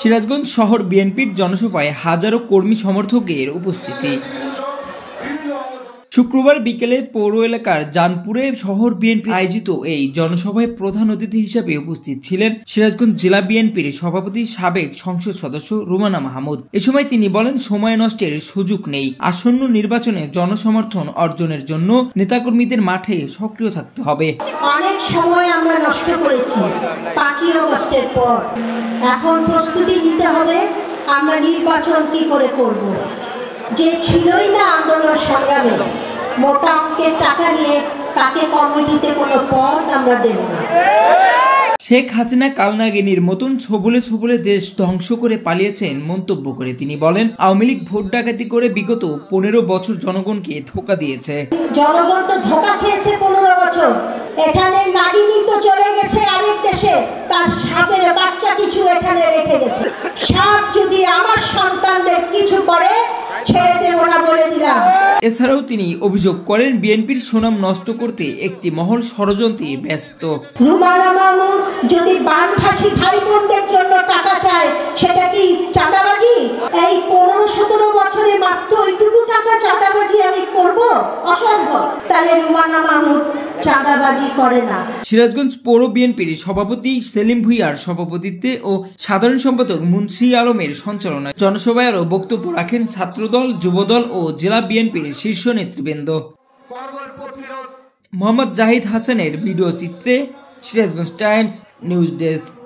সিরাজগঞ্জ শহর বিএনপির জনসভায় হাজারো কর্মী সমর্থকের উপস্থিতি। শুক্রবার বিকেলে পৌর এলাকার জানপুরে শহর বিএনপি আয়োজিত এই জনসভায় প্রধান অতিথি হিসেবে উপস্থিত ছিলেন সিরাজগঞ্জ জেলা বিএনপির সভাপতি সাবেক সংসদ সদস্য রুমানা মাহমুদ। এ সময় তিনি বলেন, সময় নষ্টের সুযোগ নেই। আসন্ন নির্বাচনে জনসমর্থন অর্জনের জন্য নেতাকর্মীদের মাঠে সক্রিয় থাকতে হবে। অনেক সময় আমরা নষ্ট করেছি 5ই আগস্টের পর। এখন প্রস্তুতি নিতে হবে আমরা নির্বাচন কি করে করব। যে ছিলই না আন্দোলন সংগ্রামে, মোটা অঙ্কের টাকা নিয়ে তাকে কমিটিতে কোনো পদ আমরা দেব না। শেখ হাসিনা কালনাগিনীর মতন ছবলে ছবলে দেশ ধ্বংস করে পালিয়েছেন মন্তব্য করে তিনি বলেন, আওয়ামী লীগ ভোট ডাকাতি করে বিগত 15 বছর জনগণকে ধোঁকা দিয়েছে। জনগণ তো ধোঁকা খেয়েছে 15 বছর। এখানে নাগিনী তো চলে গেছে আরেক দেশে, তার সাপের বাচ্চা কিছু এখানে রেখে গেছে। সাপ যদি আমার সন্তানদের কিছু করে ছেড়ে দেব না বলে দিলাম। এছাড়াও তিনি অভিযোগ করেন, বিএনপির সুনাম নষ্ট করতে একটি মহল ষড়যন্ত্রে ব্যস্ত। রুমানা মাহমুদ যদি বানভাসী ভাই বোনদের জন্য টাকা চায়, সেটা কি চাঁদাবাজি? এই 15-17 বছরে মাত্র এইটুকু টাকা চাঁদাবাজি আমি করব? অসম্ভব। তাহলে রুমানা মাহমুদ চাঁদাবাজি করে না। সিরাজগঞ্জ পৌর বিএনপির সভাপতি সেলিম ভুইয়ার সভাপতিত্বে ও সাধারণ সম্পাদক মুন্সি আলমের সঞ্চালনায় জনসভায় আরও বক্তব্য রাখেন ছাত্রদল, যুবদল ও জেলা বিএনপির শীর্ষ নেতৃবৃন্দ। মোহাম্মদ জাহিদ হাসানের ভিডিও চিত্রে সিরাজগঞ্জ টাইমস নিউজ ডেস্ক।